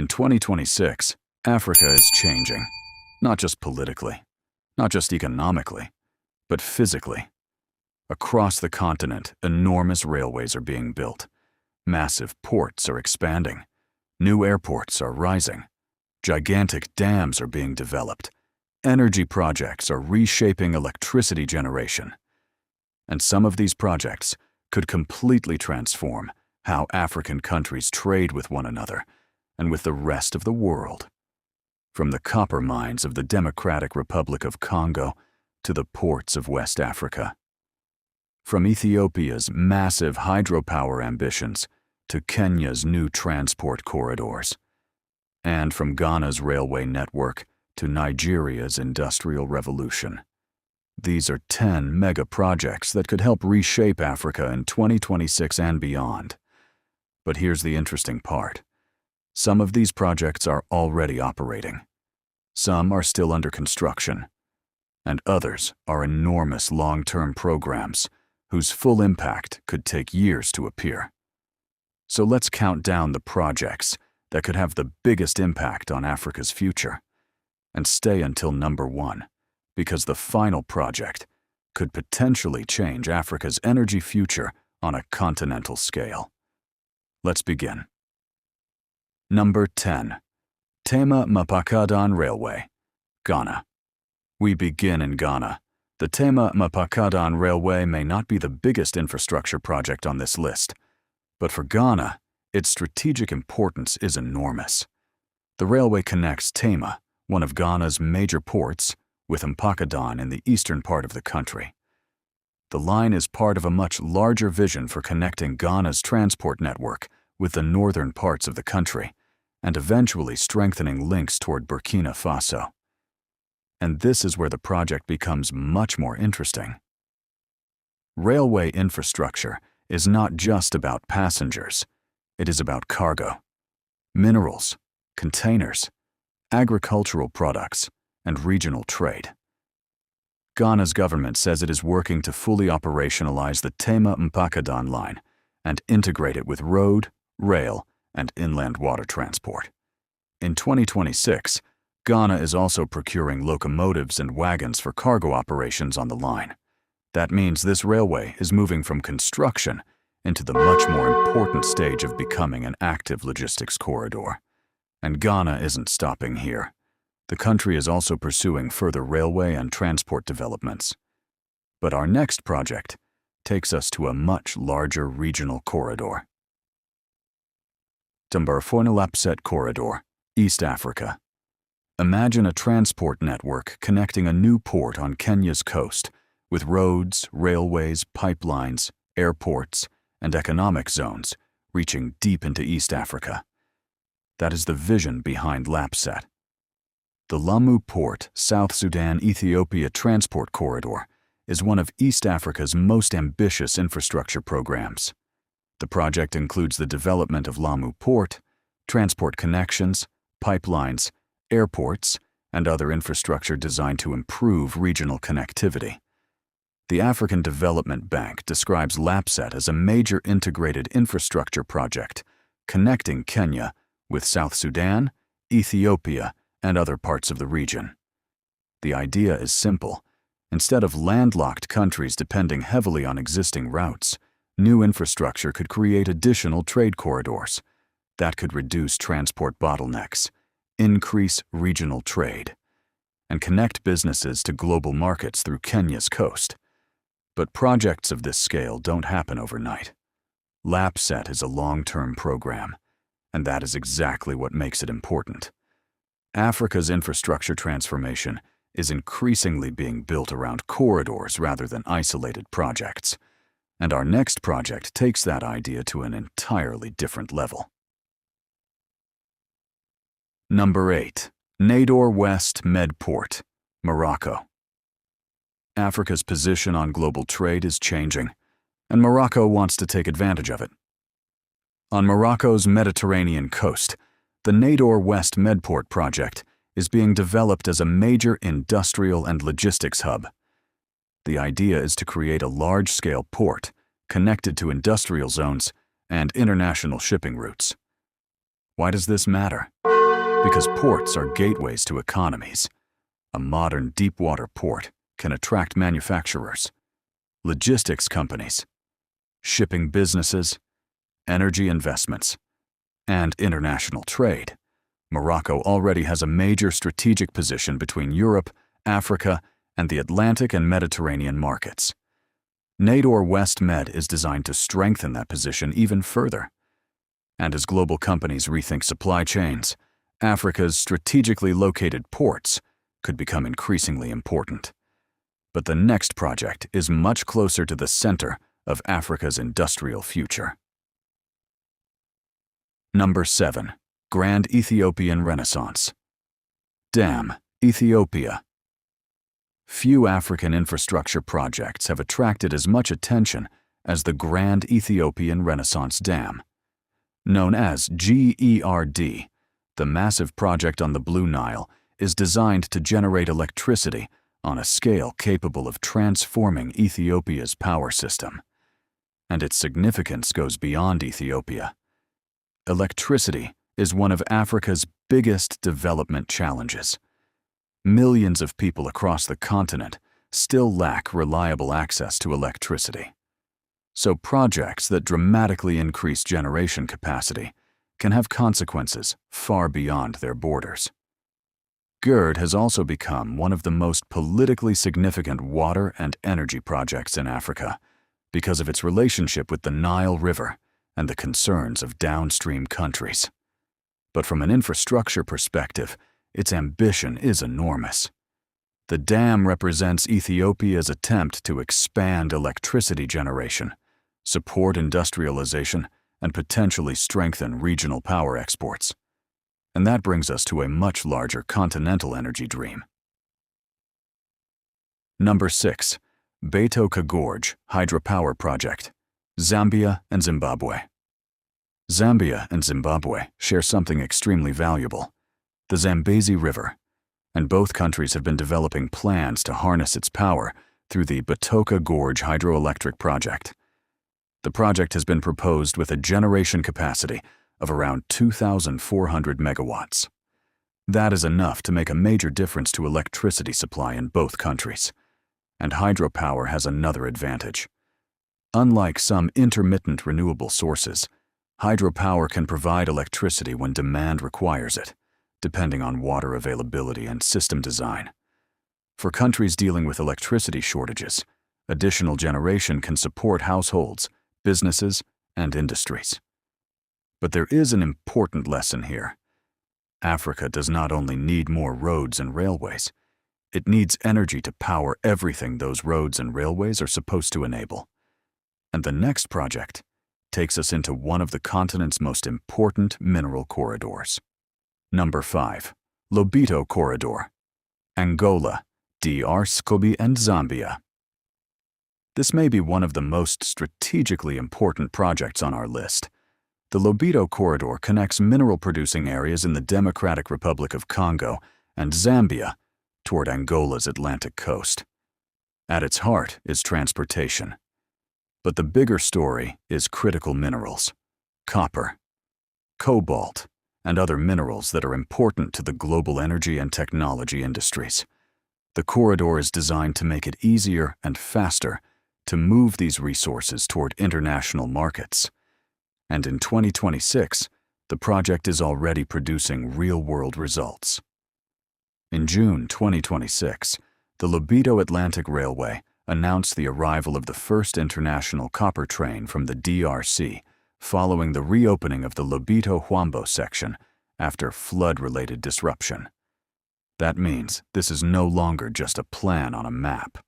In 2026, Africa is changing, not just politically, not just economically, but physically. Across the continent, enormous railways are being built. Massive ports are expanding. New airports are rising. Gigantic dams are being developed. Energy projects are reshaping electricity generation. And some of these projects could completely transform how African countries trade with one another and with the rest of the world. From the copper mines of the Democratic Republic of Congo to the ports of West Africa. From Ethiopia's massive hydropower ambitions to Kenya's new transport corridors. And from Ghana's railway network to Nigeria's industrial revolution. These are 10 mega projects that could help reshape Africa in 2026 and beyond. But here's the interesting part. Some of these projects are already operating. Some are still under construction. And others are enormous long-term programs whose full impact could take years to appear. So let's count down the projects that could have the biggest impact on Africa's future. And stay until number 1, because the final project could potentially change Africa's energy future on a continental scale. Let's begin. Number 10. Tema Mpakadan Railway, Ghana. We begin in Ghana. The Tema Mpakadan Railway may not be the biggest infrastructure project on this list, but for Ghana, its strategic importance is enormous. The railway connects Tema, one of Ghana's major ports, with Mpakadan in the eastern part of the country. The line is part of a much larger vision for connecting Ghana's transport network with the northern parts of the country, and eventually strengthening links toward Burkina Faso. And this is where the project becomes much more interesting. Railway infrastructure is not just about passengers. It is about cargo, minerals, containers, agricultural products, and regional trade. Ghana's government says it is working to fully operationalize the Tema Mpakadan line and integrate it with road, rail, and inland water transport. In 2026, Ghana is also procuring locomotives and wagons for cargo operations on the line. That means this railway is moving from construction into the much more important stage of becoming an active logistics corridor. And Ghana isn't stopping here. The country is also pursuing further railway and transport developments. But our next project takes us to a much larger regional corridor. LAPSSET Corridor, East Africa. Imagine a transport network connecting a new port on Kenya's coast with roads, railways, pipelines, airports, and economic zones reaching deep into East Africa. That is the vision behind LAPSSET. The Lamu Port, South Sudan-Ethiopia Transport Corridor is one of East Africa's most ambitious infrastructure programs. The project includes the development of Lamu Port, transport connections, pipelines, airports, and other infrastructure designed to improve regional connectivity. The African Development Bank describes LAPSSET as a major integrated infrastructure project connecting Kenya with South Sudan, Ethiopia, and other parts of the region. The idea is simple. Instead of landlocked countries depending heavily on existing routes, new infrastructure could create additional trade corridors that could reduce transport bottlenecks, increase regional trade, and connect businesses to global markets through Kenya's coast. But projects of this scale don't happen overnight. LAPSSET is a long-term program, and that is exactly what makes it important. Africa's infrastructure transformation is increasingly being built around corridors rather than isolated projects, and our next project takes that idea to an entirely different level. Number 8. Nador West Med Port, Morocco. Africa's position on global trade is changing, and Morocco wants to take advantage of it. On Morocco's Mediterranean coast, the Nador West Medport project is being developed as a major industrial and logistics hub. The idea is to create a large-scale port connected to industrial zones and international shipping routes. Why does this matter? Because ports are gateways to economies. A modern deep-water port can attract manufacturers, logistics companies, shipping businesses, energy investments, and international trade. Morocco already has a major strategic position between Europe, Africa, and the Atlantic and Mediterranean markets. Nador West Med is designed to strengthen that position even further. And as global companies rethink supply chains, Africa's strategically located ports could become increasingly important. But the next project is much closer to the center of Africa's industrial future. Number 7. Grand Ethiopian Renaissance. Dam, Ethiopia. Few African infrastructure projects have attracted as much attention as the Grand Ethiopian Renaissance Dam. Known as GERD, the massive project on the Blue Nile is designed to generate electricity on a scale capable of transforming Ethiopia's power system. And its significance goes beyond Ethiopia. Electricity is one of Africa's biggest development challenges. Millions of people across the continent still lack reliable access to electricity. So projects that dramatically increase generation capacity can have consequences far beyond their borders. GERD has also become one of the most politically significant water and energy projects in Africa because of its relationship with the Nile River and the concerns of downstream countries. But from an infrastructure perspective, its ambition is enormous. The dam represents Ethiopia's attempt to expand electricity generation, support industrialization, and potentially strengthen regional power exports. And that brings us to a much larger continental energy dream. Number 6. Betoka Gorge Hydropower Project, Zambia and Zimbabwe. Zambia and Zimbabwe share something extremely valuable: the Zambezi River, and both countries have been developing plans to harness its power through the Betoka Gorge Hydroelectric Project. The project has been proposed with a generation capacity of around 2,400 megawatts. That is enough to make a major difference to electricity supply in both countries. And hydropower has another advantage. Unlike some intermittent renewable sources, hydropower can provide electricity when demand requires it, depending on water availability and system design. For countries dealing with electricity shortages, additional generation can support households, businesses, and industries. But there is an important lesson here. Africa does not only need more roads and railways, it needs energy to power everything those roads and railways are supposed to enable. And the next project takes us into one of the continent's most important mineral corridors. Number 5. Lobito Corridor, Angola, DR and Zambia. This may be one of the most strategically important projects on our list. The Lobito Corridor connects mineral-producing areas in the Democratic Republic of Congo and Zambia toward Angola's Atlantic coast. At its heart is transportation. But the bigger story is critical minerals: copper, cobalt, and other minerals that are important to the global energy and technology industries. The corridor is designed to make it easier and faster to move these resources toward international markets. And in 2026, the project is already producing real-world results. In June 2026, the Lobito Atlantic Railway announced the arrival of the first international copper train from the DRC following the reopening of the Lobito-Huambo section after flood-related disruption. That means this is no longer just a plan on a map.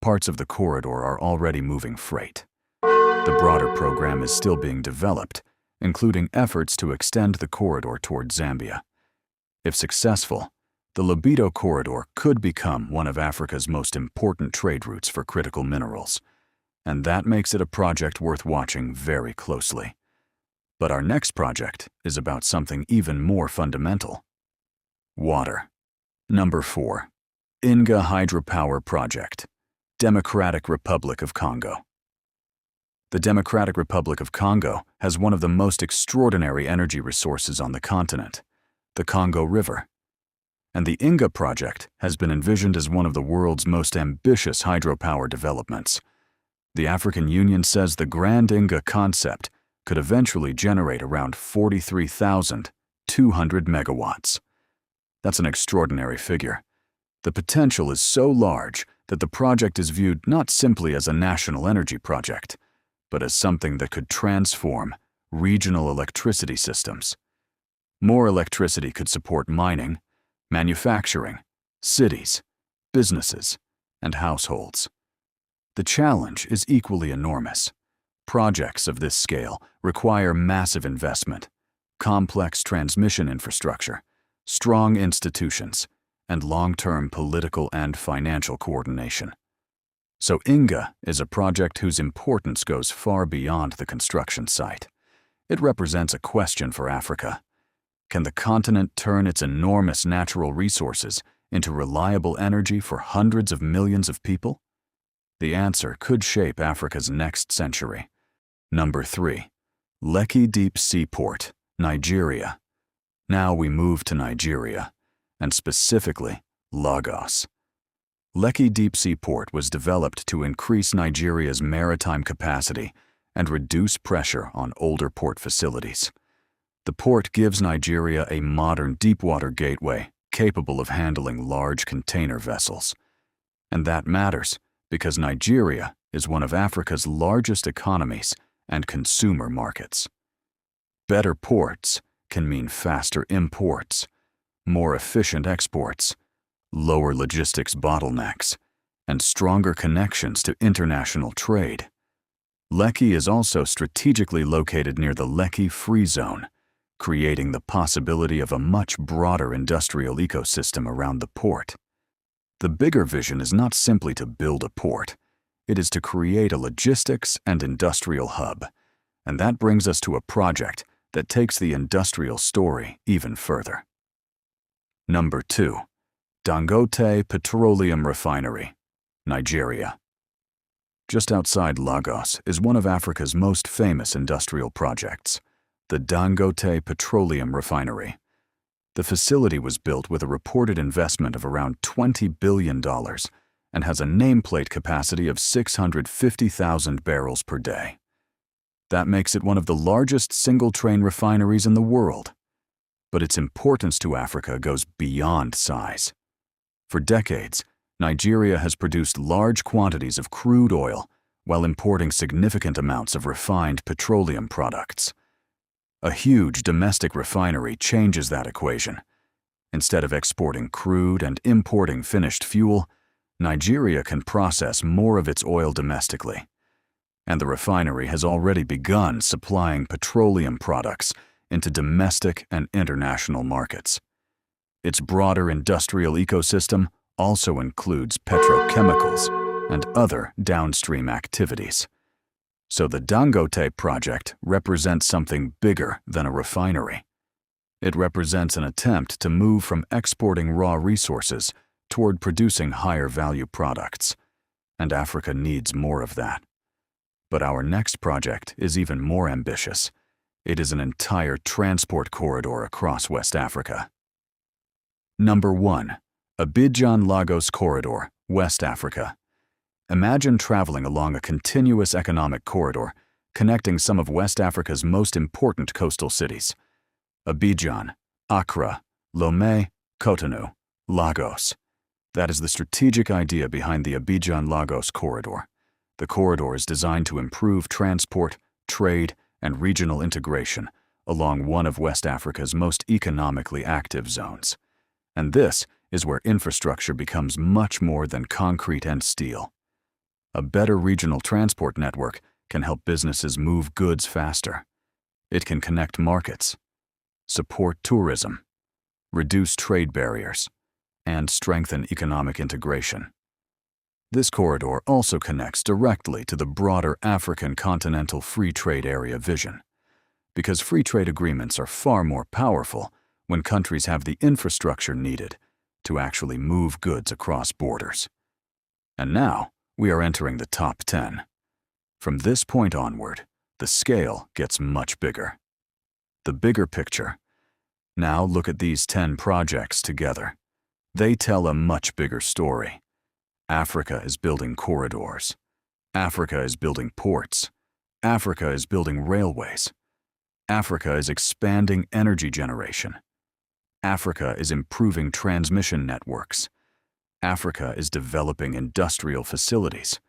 Parts of the corridor are already moving freight. The broader program is still being developed, including efforts to extend the corridor toward Zambia. If successful, the Lobito Corridor could become one of Africa's most important trade routes for critical minerals, and that makes it a project worth watching very closely. But our next project is about something even more fundamental: water. Number 4. Inga Hydropower Project, Democratic Republic of Congo. The Democratic Republic of Congo has one of the most extraordinary energy resources on the continent: the Congo River. And the Inga project has been envisioned as one of the world's most ambitious hydropower developments. The African Union says the Grand Inga concept could eventually generate around 43,200 megawatts. That's an extraordinary figure. The potential is so large that the project is viewed not simply as a national energy project, but as something that could transform regional electricity systems. More electricity could support mining, manufacturing, cities, businesses, and households. The challenge is equally enormous. Projects of this scale require massive investment, complex transmission infrastructure, strong institutions, and long-term political and financial coordination. So Inga is a project whose importance goes far beyond the construction site. It represents a question for Africa. Can the continent turn its enormous natural resources into reliable energy for hundreds of millions of people? The answer could shape Africa's next century. Number 3. Lekki Deep Sea Port, Nigeria. Now we move to Nigeria, and specifically Lagos. Lekki Deep Sea Port was developed to increase Nigeria's maritime capacity and reduce pressure on older port facilities. The port gives Nigeria a modern deepwater gateway capable of handling large container vessels. And that matters because Nigeria is one of Africa's largest economies and consumer markets. Better ports can mean faster imports, more efficient exports, lower logistics bottlenecks, and stronger connections to international trade. Lekki is also strategically located near the Lekki Free Zone, creating the possibility of a much broader industrial ecosystem around the port. The bigger vision is not simply to build a port, it is to create a logistics and industrial hub, and that brings us to a project that takes the industrial story even further. Number 2. Dangote Petroleum Refinery, Nigeria. Just outside Lagos is one of Africa's most famous industrial projects, the Dangote Petroleum Refinery. The facility was built with a reported investment of around $20 billion and has a nameplate capacity of 650,000 barrels per day. That makes it one of the largest single-train refineries in the world. But its importance to Africa goes beyond size. For decades, Nigeria has produced large quantities of crude oil while importing significant amounts of refined petroleum products. A huge domestic refinery changes that equation. Instead of exporting crude and importing finished fuel, Nigeria can process more of its oil domestically. And the refinery has already begun supplying petroleum products into domestic and international markets. Its broader industrial ecosystem also includes petrochemicals and other downstream activities. So the Dangote project represents something bigger than a refinery. It represents an attempt to move from exporting raw resources toward producing higher value products. And Africa needs more of that. But our next project is even more ambitious. It is an entire transport corridor across West Africa. Number 1. Abidjan-Lagos Corridor, West Africa. Imagine traveling along a continuous economic corridor connecting some of West Africa's most important coastal cities: Abidjan, Accra, Lomé, Cotonou, Lagos. That is the strategic idea behind the Abidjan-Lagos corridor. The corridor is designed to improve transport, trade, and regional integration along one of West Africa's most economically active zones. And this is where infrastructure becomes much more than concrete and steel. A better regional transport network can help businesses move goods faster. It can connect markets, support tourism, reduce trade barriers, and strengthen economic integration. This corridor also connects directly to the broader African continental free trade area vision, because free trade agreements are far more powerful when countries have the infrastructure needed to actually move goods across borders. And now, we are entering the top 10. From this point onward, the scale gets much bigger. The bigger picture. Now look at these 10 projects together. They tell a much bigger story. Africa is building corridors. Africa is building ports. Africa is building railways. Africa is expanding energy generation. Africa is improving transmission networks. Africa is developing industrial facilities.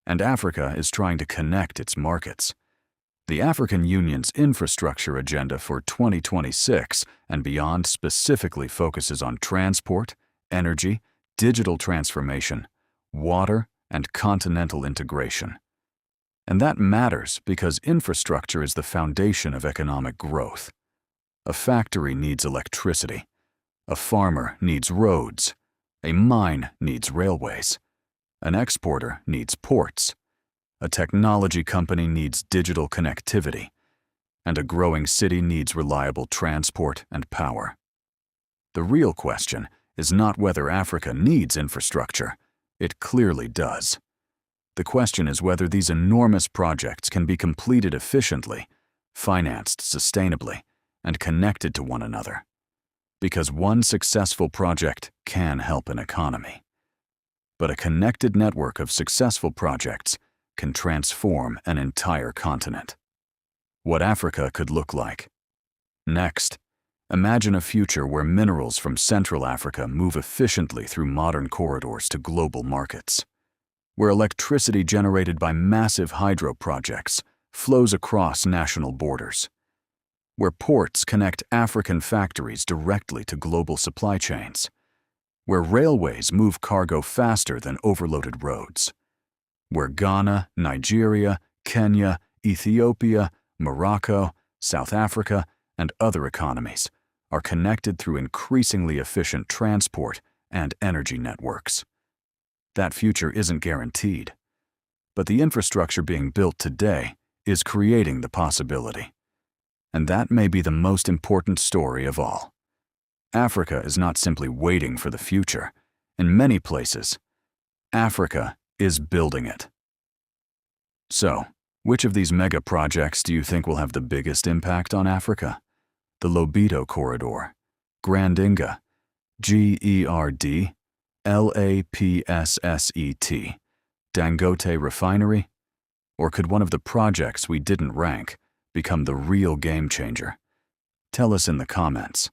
And Africa is trying to connect its markets. The African Union's infrastructure agenda for 2026 and beyond specifically focuses on transport, energy, digital transformation, water, and continental integration. And that matters because infrastructure is the foundation of economic growth. A factory needs electricity. A farmer needs roads. A mine needs railways. An exporter needs ports. A technology company needs digital connectivity. And a growing city needs reliable transport and power. The real question is not whether Africa needs infrastructure. It clearly does. The question is whether these enormous projects can be completed efficiently, financed sustainably, and connected to one another. Because one successful project can help an economy. But a connected network of successful projects can transform an entire continent. What Africa could look like. Next, imagine a future where minerals from Central Africa move efficiently through modern corridors to global markets. Where electricity generated by massive hydro projects flows across national borders. Where ports connect African factories directly to global supply chains. Where railways move cargo faster than overloaded roads. Where Ghana, Nigeria, Kenya, Ethiopia, Morocco, South Africa, and other economies are connected through increasingly efficient transport and energy networks. That future isn't guaranteed, but the infrastructure being built today is creating the possibility. And that may be the most important story of all. Africa is not simply waiting for the future. In many places, Africa is building it. So, which of these mega projects do you think will have the biggest impact on Africa? The Lobito Corridor, Grandinga, GERD, LAPSSET, Dangote Refinery? Or could one of the projects we didn't rank become the real game changer? Tell us in the comments.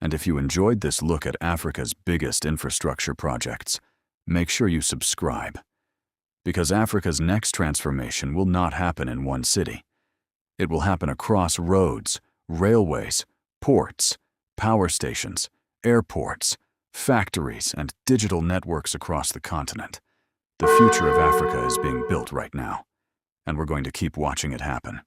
And if you enjoyed this look at Africa's biggest infrastructure projects, make sure you subscribe. Because Africa's next transformation will not happen in one city. It will happen across roads, railways, ports, power stations, airports, factories, and digital networks across the continent. The future of Africa is being built right now, and we're going to keep watching it happen.